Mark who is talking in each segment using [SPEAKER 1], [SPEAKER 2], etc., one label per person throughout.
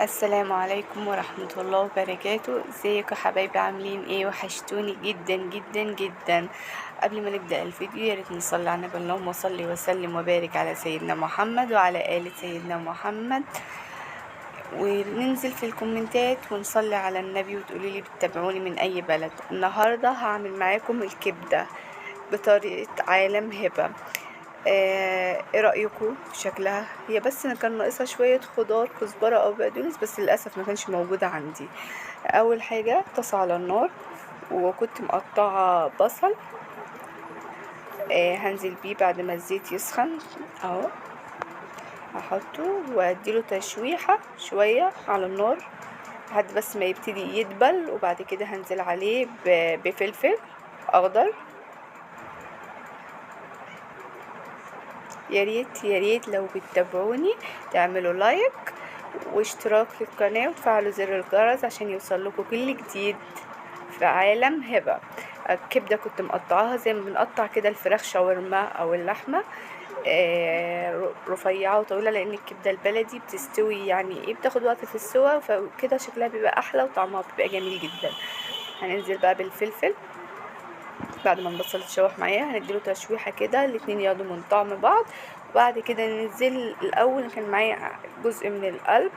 [SPEAKER 1] السلام عليكم ورحمة الله وبركاته. ازيكم يا حبايبي؟ عاملين ايه؟ وحشتوني جدا جدا جدا. قبل ما نبدأ الفيديو يا ريت نصلي على النبي، اللهم صل وسلم وبارك على سيدنا محمد وعلى آل سيدنا محمد، وننزل في الكومنتات ونصلي على النبي وتقولي لي بتتابعوني من اي بلد. النهارده هعمل معاكم الكبدة بطريقة عالم هبة. ايه رأيكم في شكلها؟ هي بس كان ناقصها شوية خضار، كزبرة او بقدونس، بس للأسف ما كانش موجودة عندي. اول حاجة طاسة على النار، وكنت مقطعة بصل. هنزل بيه بعد ما الزيت يسخن اهو، هحطه واديله تشويحة شوية على النار لحد بس ما يبتدي يدبل، وبعد كده هنزل عليه بفلفل اخضر. يا ريت يا ريت لو بتتابعوني تعملوا لايك واشتراك للقناة وتفعلوا زر الجرس عشان يوصلكوا كل جديد في عالم هبة. الكبدة كنت مقطعاها زي ما بنقطع كده الفراخ شاورما او اللحمة، رفيعة وطويلة، لان الكبدة البلدي بتستوي يعني ايه، بتاخد وقت في السوا، فكده شكلها بيبقى احلى وطعمها بيبقى جميل جدا. هننزل بقى بالفلفل بعد ما البصل يتشوح معايا، هنديله تشويحه كده الاتنين ياخدوا من طعم بعض. وبعد كده ننزل الاول، كان معايا جزء من القلب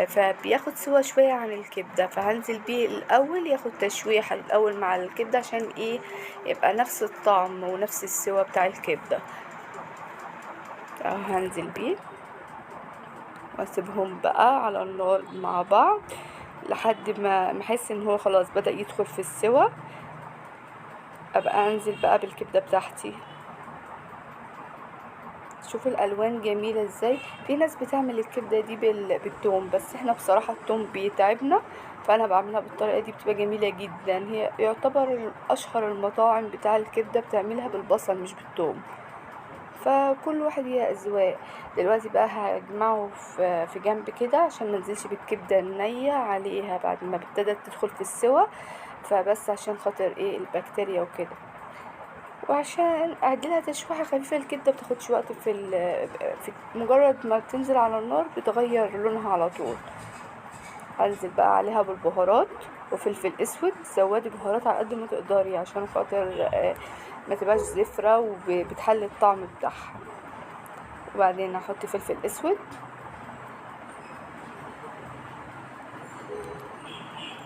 [SPEAKER 1] فبياخد سوا شويه عن الكبده، فهنزل بيه الاول ياخد تشويحه الاول مع الكبده عشان ايه، يبقى نفس الطعم ونفس السوا بتاع الكبده. هنزل بيه واسيبهم بقى على النار مع بعض لحد ما احس ان هو خلاص بدأ يدخل في السوا، ابقى انزل بقى بالكبده بتاعتي. شوف الالوان جميله ازاي. في ناس بتعمل الكبده دي بالثوم، بس احنا بصراحه الثوم بيتعبنا، فانا بعملها بالطريقه دي بتبقى جميله جدا. هي يعتبر اشهر المطاعم بتاع الكبده بتعملها بالبصل مش بالثوم، فكل واحد هي اذواق. دلوقتي بقى هجمعه في جنب كده عشان ما انزلش بالكبده النيه عليها بعد ما ابتدت تدخل في السوا، فبس عشان خاطر ايه البكتيريا وكده، وعشان اعدلها تشويحه خفيفه. الكبده بتاخدش وقت في مجرد ما بتنزل على النار بتغير لونها على طول. هنزل بقى عليها بالبهارات وفلفل اسود، زودي بهارات على قد ما تقدري عشان خاطر ما تبقاش زفره وبتحلي الطعم بتاعها. وبعدين هحط فلفل اسود،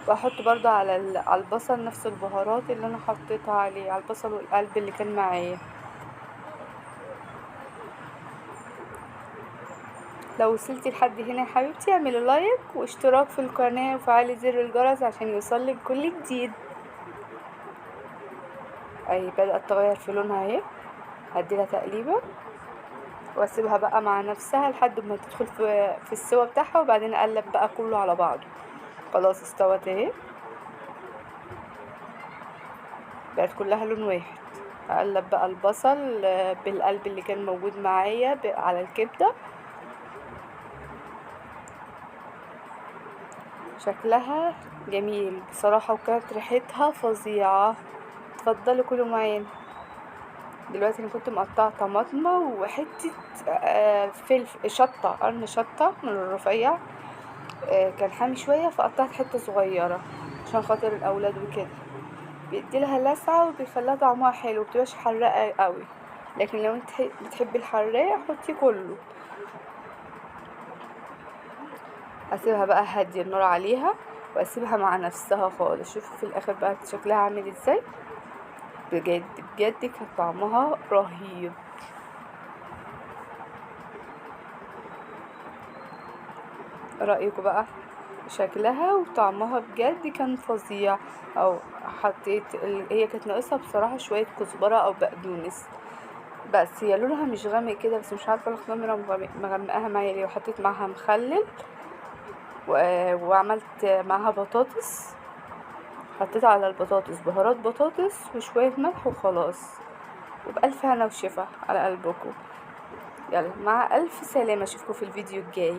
[SPEAKER 1] واحط برضو على البصل نفس البهارات اللي انا حطيتها عليه، على البصل والقلب اللي كان معايا. لو وصلتي لحد هنا يا حبيبتي اعملي لايك واشتراك في القناة وفعلي زر الجرس عشان يوصلك كل جديد. اهي بدأت تغير في لونها اهي، هديلها تقليبة واسيبها بقى مع نفسها لحد ما تدخل في السوا بتاعها، وبعدين اقلب بقى كله على بعضه. خلاص استوت اهي، بقت كلها لون واحد. اقلب بقى البصل بالقلب اللي كان موجود معايا على الكبدة. شكلها جميل بصراحة وكانت ريحتها فظيعة. اتفضلوا كلوا معانا. دلوقتي انا كنت مقطعه طماطمه وحته فلفل شطه، قرن شطه من الرفيع، كان حامي شويه فقطعت حته صغيره عشان خاطر الاولاد وكده، بيديلها لسعه وبيخليها طعمها حلو، مبتبقاش حراقه قوي، لكن لو انت بتحبي الحراق حطيه كله. اسيبها بقى هاديه النار عليها واسيبها مع نفسها خالص. شوفوا في الاخر بقى شكلها عامل ازاي، بجد بجد كان طعمها رهيب. رأيكم بقى؟ شكلها وطعمها بجد كان فظيع. او حطيت هي كانت ناقصها بصراحة شوية كزبرة او بقدونس، بس هي لونها مش غامق كده، بس مش عارفة الكاميرا مغمقاها معايا ليه. وحطيت معاها مخلل وعملت معاها بطاطس، حطيت على البطاطس بهارات بطاطس وشوية ملح وخلاص. وبألف هنا وشفا على قلبكم. يلا مع ألف سلامة، اشوفكم في الفيديو الجاي.